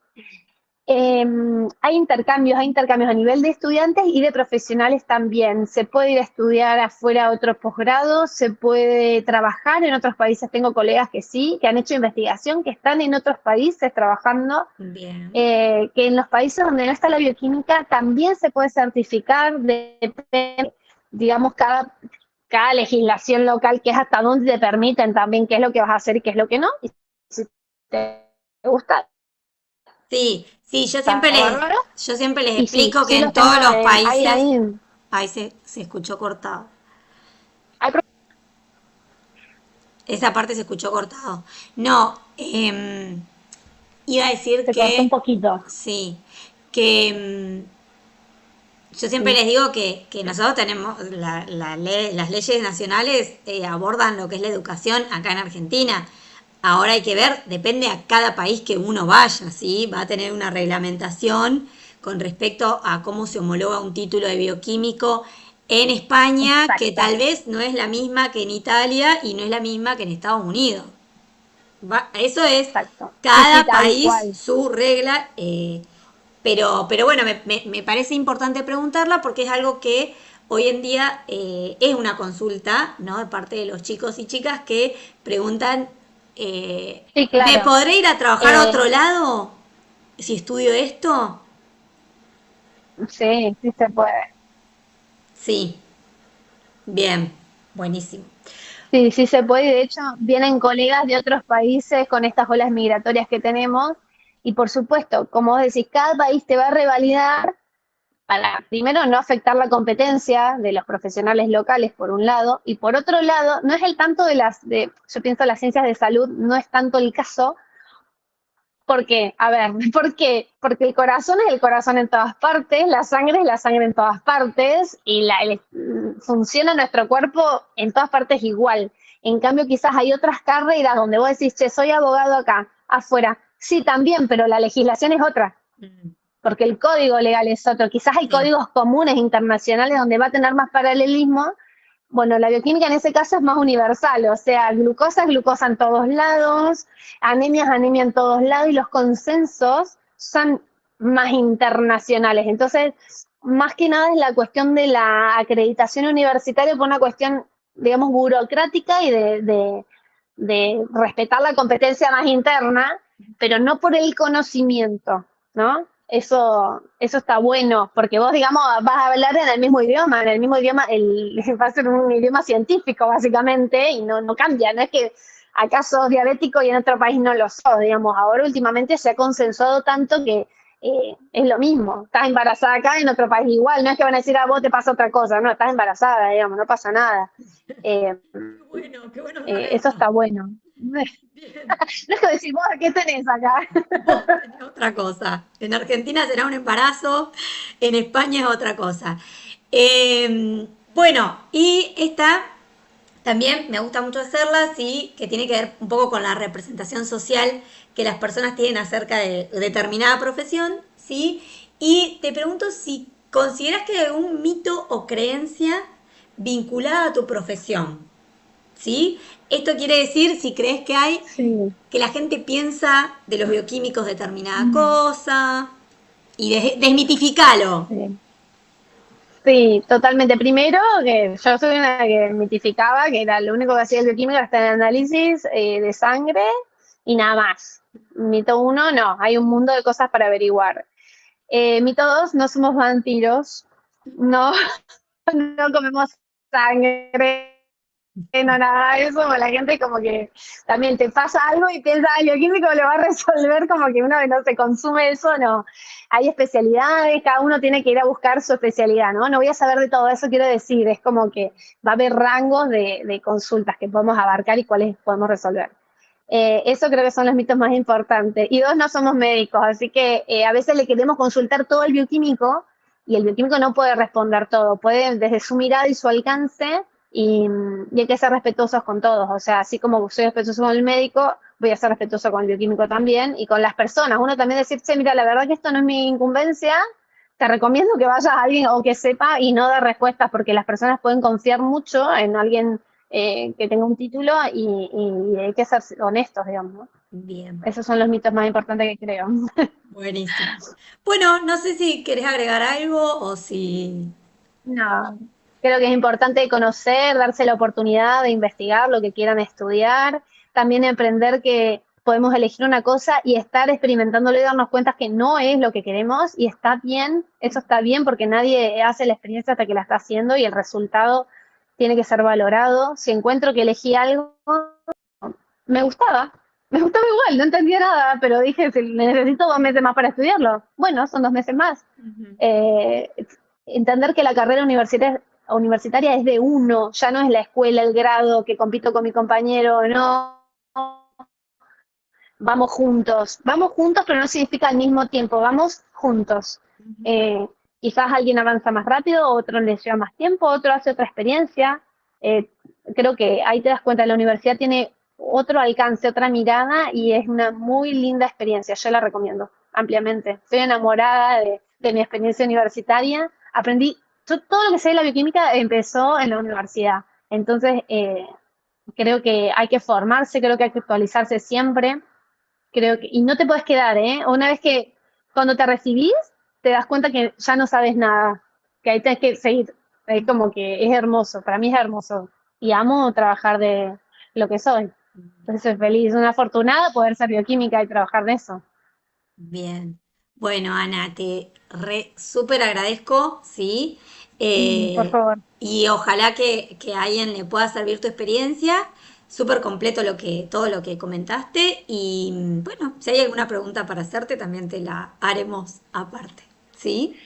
Hay intercambios a nivel de estudiantes y de profesionales también. Se puede ir a estudiar afuera a otros posgrados, se puede trabajar en otros países. Tengo colegas que sí, que han hecho investigación, que están en otros países trabajando, bien. que en los países donde no está la bioquímica también se puede certificar, depende, digamos, cada legislación local, que es hasta dónde te permiten también qué es lo que vas a hacer y qué es lo que no. Y si te gusta, Sí, sí, está bárbaro. yo siempre les Y sí, explico que sí en los tengo todos los ahí, países, ahí. ahí se escuchó cortado. Hay Esa parte se escuchó cortado. No, iba a decir se cortó un que, poquito. sí, que yo siempre Sí, les digo que nosotros tenemos, las leyes nacionales abordan lo que es la educación acá en Argentina. Ahora hay que ver, depende a cada país que uno vaya, ¿sí? Va a tener una reglamentación con respecto a cómo se homologa un título de bioquímico en España, que exacto, tal vez no es la misma que en Italia y no es la misma que en Estados Unidos. Eso es exacto. Sí, sí, cada tal país cual. su regla, pero bueno, me parece importante preguntarla porque es algo que hoy en día es una consulta, ¿no? De parte de los chicos y chicas que preguntan, Sí, ¿me claro. podré ir a trabajar a otro Eh, lado si estudio esto? sí, sí se puede. Sí, bien, buenísimo. Sí, sí se puede. De hecho, vienen colegas de otros países con estas olas migratorias que tenemos. Y por supuesto, como vos decís, cada país te va a revalidar para, primero, no afectar la competencia de los profesionales locales, por un lado. Y por otro lado, no es el tanto yo pienso las ciencias de salud, no es tanto el caso. ¿Por qué? A ver, ¿por qué? Porque el corazón es el corazón en todas partes, la sangre es la sangre en todas partes y funciona nuestro cuerpo en todas partes igual. En cambio, quizás hay otras carreras donde vos decís, che, soy abogado acá, afuera. Sí, también, pero la legislación es otra, Mm, porque el código legal es otro. Quizás hay sí, códigos comunes internacionales donde va a tener más paralelismo, Bueno, la bioquímica en ese caso es más universal, o sea, glucosa es glucosa en todos lados, anemia es anemia en todos lados y los consensos son más internacionales. Entonces, más que nada es la cuestión de la acreditación universitaria por una cuestión, digamos, burocrática y de respetar la competencia más interna, pero no por el conocimiento, ¿no? Eso está bueno, porque vos, digamos, vas a hablar en el mismo idioma, va a ser un idioma científico, básicamente, y no cambia, no es que acá sos diabético y en otro país no lo sos, digamos, ahora últimamente se ha consensuado tanto que es lo mismo, estás embarazada acá, en otro país igual, no es que van a decir, a vos te pasa otra cosa, no, estás embarazada, digamos, no pasa nada. Eh, Qué bueno eso saberlo. está bueno. No Bien. es que decir, vos, ¿qué tenés acá? Vos tenés otra cosa. En Argentina será un embarazo, en España es otra cosa. Bueno, y esta también me gusta mucho hacerla, sí, que tiene que ver un poco con la representación social que las personas tienen acerca de determinada profesión, ¿sí? Y te pregunto si consideras que hay algún mito o creencia vinculada a tu profesión, ¿sí? Esto quiere decir si crees que hay Sí. que la gente piensa de los bioquímicos determinada cosa y desmitificalo. Sí. Sí, totalmente. Primero, que yo soy una que mitificaba, que era lo único que hacía el bioquímico era estar en análisis de sangre y nada más. Mito uno, no, hay un mundo de cosas para averiguar. Mito dos, no somos vampiros, no, no comemos sangre, no, nada de eso, pues la gente como que también te pasa algo y piensa, el bioquímico lo va a resolver, como que uno no se consume eso, no. Hay especialidades, cada uno tiene que ir a buscar su especialidad, ¿no? No voy a saber de todo eso, quiero decir, es como que va a haber rangos de consultas que podemos abarcar y cuáles podemos resolver. Eso creo que son los mitos más importantes. Y dos, no somos médicos, así que a veces le queremos consultar todo el bioquímico y el bioquímico no puede responder todo, puede desde su mirada y su alcance y hay que ser respetuosos con todos, o sea, así como soy respetuoso con el médico, voy a ser respetuoso con el bioquímico también y con las personas. Uno también decir, che, mira, la verdad que esto no es mi incumbencia, te recomiendo que vayas a alguien o que sepa y no dar respuestas, porque las personas pueden confiar mucho en alguien que tenga un título y hay que ser honestos, digamos, ¿no? Bien, Esos son los mitos más importantes que creo. buenísimo. Bueno, no sé si querés agregar algo o si... No, creo que es importante conocer, darse la oportunidad de investigar lo que quieran estudiar, también aprender que podemos elegir una cosa y estar experimentándolo y darnos cuenta que no es lo que queremos y está bien, eso está bien porque nadie hace la experiencia hasta que la está haciendo y el resultado tiene que ser valorado. Si encuentro que elegí algo, me gustaba, me gustaba igual, no entendía nada, pero dije, si necesito 2 meses más para estudiarlo, bueno, son 2 meses más. Ujú. Eh, Entender que la carrera universitaria es de uno, ya no es la escuela, el grado, que compito con mi compañero, no, vamos juntos, pero no significa al mismo tiempo, vamos juntos. Eh, Quizás alguien avanza más rápido, otro le lleva más tiempo, otro hace otra experiencia. Eh, Creo que ahí te das cuenta, la universidad tiene otro alcance, otra mirada y es una muy linda experiencia, yo la recomiendo ampliamente. Estoy enamorada de mi experiencia universitaria, aprendí, todo lo que sé de la bioquímica empezó en la universidad, entonces creo que hay que formarse, creo que hay que actualizarse siempre. Creo que, y no te puedes quedar, ¿eh? Una vez que cuando te recibís, te das cuenta que ya no sabes nada, que ahí tienes que seguir. Es como que es hermoso, para mí es hermoso. Y amo trabajar de lo que soy. Entonces soy feliz, una afortunada poder ser bioquímica y trabajar de eso. Bien. Bueno, Ana, te súper agradezco, ¿sí? Por Eh, favor. y ojalá que a alguien le pueda servir tu experiencia. Súper completo todo lo que comentaste. Y bueno, si hay alguna pregunta para hacerte, también te la haremos aparte, ¿sí?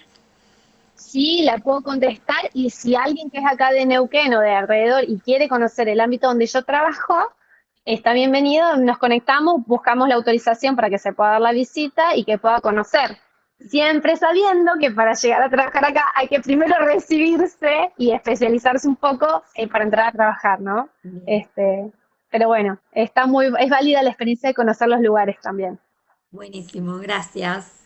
Sí, la puedo contestar y si alguien que es acá de Neuquén o de alrededor y quiere conocer el ámbito donde yo trabajo, está bienvenido, nos conectamos, buscamos la autorización para que se pueda dar la visita y que pueda conocer. Siempre sabiendo que para llegar a trabajar acá hay que primero recibirse y especializarse un poco para entrar a trabajar, ¿no? Bien. Este, pero bueno, es válida la experiencia de conocer los lugares también. Buenísimo, gracias.